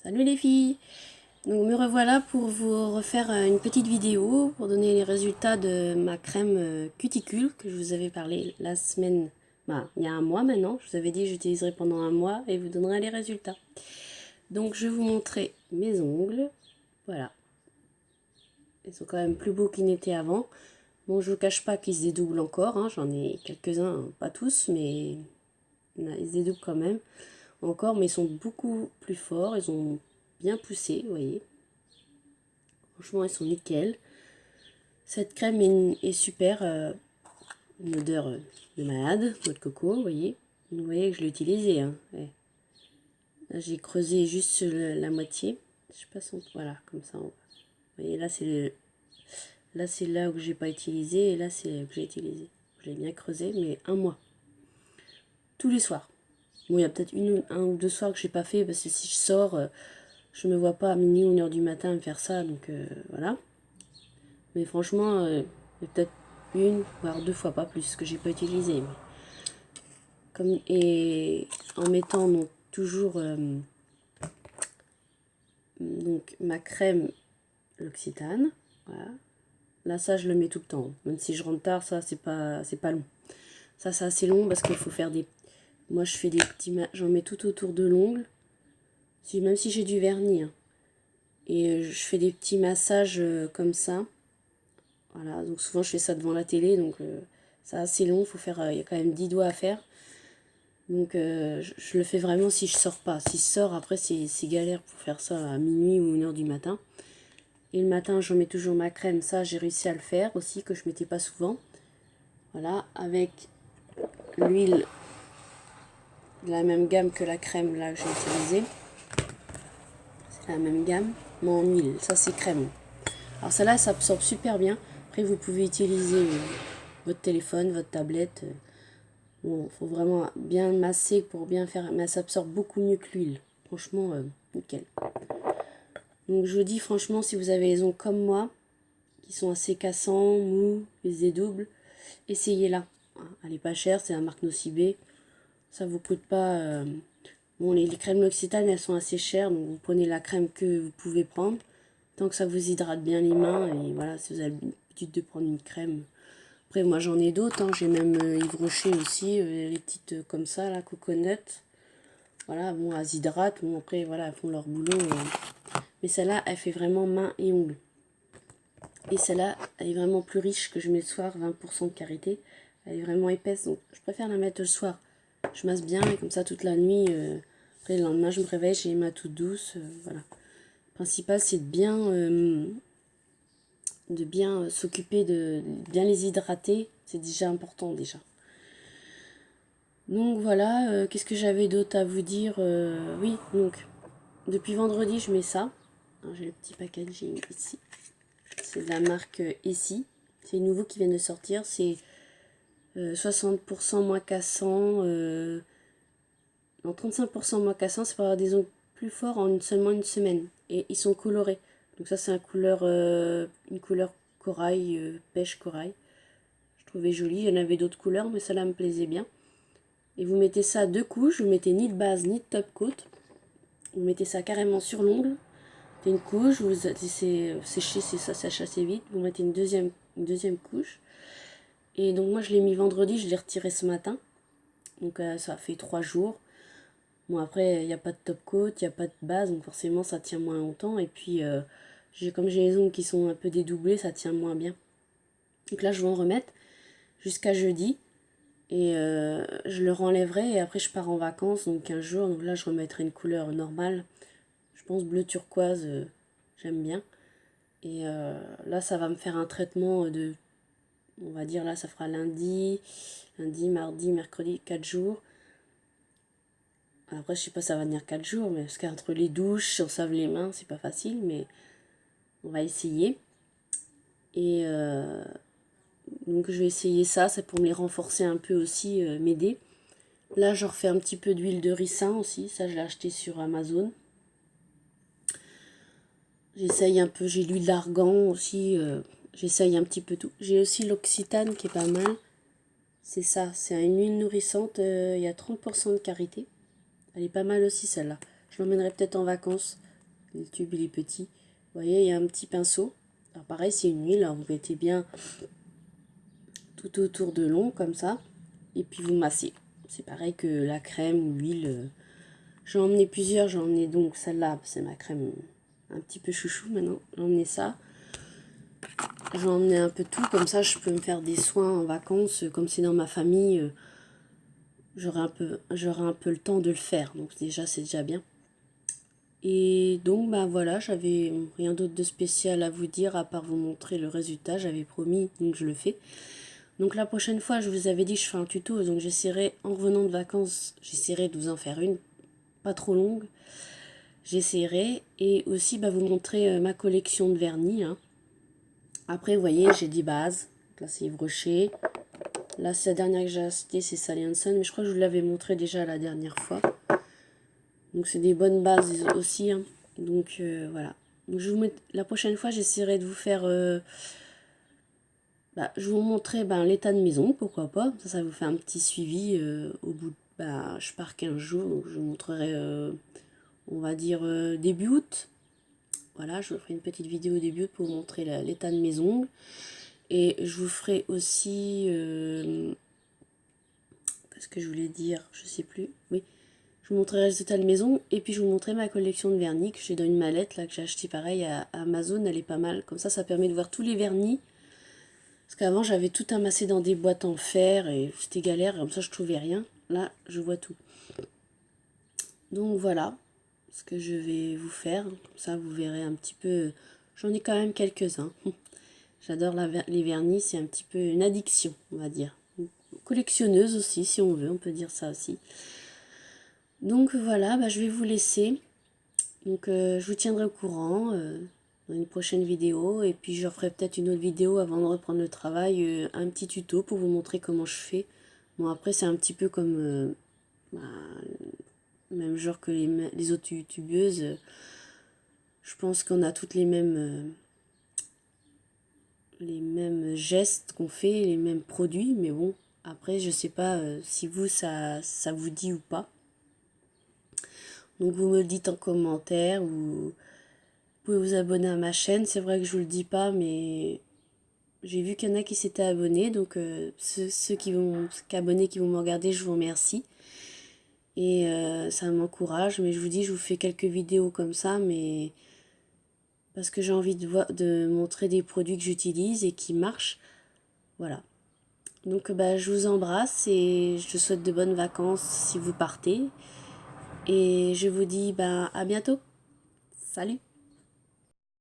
Salut les filles! Donc me revoilà pour vous refaire une petite vidéo pour donner les résultats de ma crème cuticule que je vous avais parlé la semaine, il y a un mois maintenant. Je vous avais dit que j'utiliserai pendant un mois et vous donnerai les résultats. Donc je vais vous montrer mes ongles. Voilà. Ils sont quand même plus beaux qu'ils n'étaient avant. Bon, je vous cache pas qu'ils se dédoublent encore, hein. J'en ai quelques-uns, pas tous, mais ils se dédoublent quand même encore, mais ils sont beaucoup plus forts, ils ont bien poussé, vous voyez. Franchement, ils sont nickel. Cette crème est super, une odeur de malade, noix de coco, vous voyez. Vous voyez que je l'ai utilisé, hein. Ouais. Là, j'ai creusé juste la moitié. Je sais pas si on... Voilà, comme ça. Vous voyez, là, c'est là où j'ai pas utilisé, et là, c'est là que j'ai utilisé. Je l'ai bien creusé, mais un mois. Tous les soirs. Bon, il y a peut-être un ou deux soirs que j'ai pas fait, parce que si je sors, je me vois pas à minuit ou 1h du matin me faire ça, donc voilà. Mais franchement, il y a peut-être une, voire deux fois, pas plus, que j'ai pas utilisé. Et en mettant donc toujours donc ma crème l'Occitane, voilà. Là, ça, je le mets tout le temps. Même si je rentre tard, ça, c'est pas long. Ça, c'est assez long parce qu'il faut faire des... Moi, je fais des petits... J'en mets tout autour de l'ongle. Même si j'ai du vernis. Hein. Et je fais des petits massages comme ça. Voilà, donc souvent, je fais ça devant la télé. Donc, c'est assez long. Faut faire... Il y a quand même 10 doigts à faire. Donc, je le fais vraiment si je sors pas. Si je sors, après, c'est galère pour faire ça à minuit ou 1h du matin. Et le matin, j'en mets toujours ma crème. Ça, j'ai réussi à le faire aussi, que je mettais pas souvent. Voilà, avec l'huile de la même gamme que la crème là que j'ai utilisée. C'est la même gamme, mais en huile. Ça, c'est crème. Alors, celle-là, ça absorbe super bien. Après, vous pouvez utiliser votre téléphone, votre tablette. Bon, faut vraiment bien masser pour bien faire. Mais ça absorbe beaucoup mieux que l'huile. Franchement, nickel. Donc, je vous dis, franchement, si vous avez les ongles comme moi, qui sont assez cassants, mous, ils se dédoublent, essayez-la. Elle est pas chère, c'est la marque Nocibé. Ça vous coûte pas... Bon, les crèmes L'Occitane, elles sont assez chères, donc vous prenez la crème que vous pouvez prendre. Tant que ça vous hydrate bien les mains, et voilà, si vous avez l'habitude de prendre une crème. Après, moi, j'en ai d'autres, hein. J'ai même Yves Rocher aussi, les petites comme ça, la coconut. Voilà, bon, elles hydratent, bon, après, voilà, elles font leur boulot. Mais celle-là, elle fait vraiment main et ongles. Et celle-là, elle est vraiment plus riche que je mets le soir, 20% de karité. Elle est vraiment épaisse, donc je préfère la mettre le soir. Je masse bien, et comme ça, toute la nuit... Après, le lendemain, je me réveille, j'ai les mains toutes douces, voilà. Le principal, c'est de bien s'occuper, de bien les hydrater. C'est déjà important, déjà. Donc, voilà. Qu'est-ce que j'avais d'autre à vous dire? Oui, donc, depuis vendredi, je mets ça. J'ai le petit packaging ici. C'est de la marque Essie. C'est nouveau qui vient de sortir. C'est 60% moins cassant. Non, 35% moins cassant. C'est pour avoir des ongles plus forts en seulement une semaine. Et ils sont colorés. Donc ça, c'est une couleur corail, pêche corail. Je trouvais joli. Il y en avait d'autres couleurs, mais celle-là me plaisait bien. Et vous mettez ça à deux couches. Vous mettez ni de base, ni de top coat. Vous mettez ça carrément sur l'ongle. Une couche, vous laissez sécher, ça sèche assez vite. Vous mettez une deuxième couche. Et donc moi je l'ai mis vendredi, je l'ai retiré ce matin. Donc ça fait 3 jours. Bon après il n'y a pas de top coat, il n'y a pas de base, donc forcément ça tient moins longtemps. Et puis comme j'ai les ongles qui sont un peu dédoublés, ça tient moins bien. Donc là je vais en remettre jusqu'à jeudi. Et je le renlèverai et après je pars en vacances, donc 15 jours. Donc là je remettrai une couleur normale. Je pense bleu turquoise, j'aime bien. Et là, ça va me faire un traitement de, on va dire là, ça fera lundi, mardi, mercredi, 4 jours. Après, je sais pas, ça va venir 4 jours, mais parce qu'entre les douches, on se lave les mains, c'est pas facile, mais on va essayer. Et donc, je vais essayer ça, c'est pour me les renforcer un peu aussi, m'aider. Là, je refais un petit peu d'huile de ricin aussi, ça je l'ai acheté sur Amazon. J'essaye un peu, j'ai l'huile d'argan aussi, j'essaye un petit peu tout. J'ai aussi l'Occitane qui est pas mal. C'est ça, c'est une huile nourrissante, il y a 30% de karité. Elle est pas mal aussi celle-là. Je l'emmènerai peut-être en vacances. Le tube il est petit. Vous voyez, il y a un petit pinceau. Alors pareil, c'est une huile, alors vous mettez bien tout autour de l'ongle comme ça. Et puis vous massez. C'est pareil que la crème ou l'huile. J'en ai emmené plusieurs, j'en ai emmené donc celle-là, c'est ma crème un petit peu chouchou maintenant. J'ai emmené ça. J'en ai emmené un peu tout, comme ça je peux me faire des soins en vacances, comme c'est dans ma famille. J'aurai un peu le temps de le faire, donc déjà c'est déjà bien. Et donc bah voilà, j'avais rien d'autre de spécial à vous dire à part vous montrer le résultat, j'avais promis, donc je le fais. Donc la prochaine fois, je vous avais dit que je ferai un tuto, donc j'essaierai en revenant de vacances, j'essaierai de vous en faire une, pas trop longue. J'essaierai, et aussi bah, vous montrer ma collection de vernis. Hein. Après vous voyez, j'ai 10 bases, là c'est Yves Rocher. Là c'est la dernière que j'ai achetée, c'est Sally Hansen, mais je crois que je vous l'avais montré déjà la dernière fois. Donc c'est des bonnes bases aussi. Hein. Donc voilà. Donc je vous mets, la prochaine fois, j'essaierai de vous faire... je vous montrer l'état de maison, pourquoi pas. Ça vous fait un petit suivi au bout de... je pars 15 jours, donc je vous montrerai, on va dire, début août. Voilà, je vous ferai une petite vidéo début août pour vous montrer l'état de mes ongles. Et je vous ferai aussi... qu'est-ce que je voulais dire? Je sais plus. Oui. Je vous montrerai le résultat de maison et puis je vous montrerai ma collection de vernis que j'ai dans une mallette là que j'ai acheté pareil à Amazon, elle est pas mal. Comme ça permet de voir tous les vernis. Parce qu'avant j'avais tout amassé dans des boîtes en fer et c'était galère, comme ça je trouvais rien. Là je vois tout. Donc voilà ce que je vais vous faire. Comme ça vous verrez un petit peu. J'en ai quand même quelques-uns. J'adore les vernis, c'est un petit peu une addiction on va dire. Collectionneuse aussi si on veut, on peut dire ça aussi. Donc voilà, je vais vous laisser. Donc je vous tiendrai au courant dans une prochaine vidéo. Et puis je ferai peut-être une autre vidéo avant de reprendre le travail. Un petit tuto pour vous montrer comment je fais. Bon après c'est un petit peu comme même genre que les autres youtubeuses. Je pense qu'on a toutes les mêmes gestes qu'on fait, les mêmes produits. Mais bon, après je sais pas si vous ça vous dit ou pas. Donc vous me le dites en commentaire ou vous pouvez vous abonner à ma chaîne. C'est vrai que je vous le dis pas, mais j'ai vu qu'il y en a qui s'étaient abonnés. Donc ceux qui vont me regarder, je vous remercie. Et ça m'encourage. Mais je vous dis, je vous fais quelques vidéos comme ça, mais parce que j'ai envie de montrer des produits que j'utilise et qui marchent. Voilà. Donc je vous embrasse et je vous souhaite de bonnes vacances si vous partez. Et je vous dis à bientôt. Salut!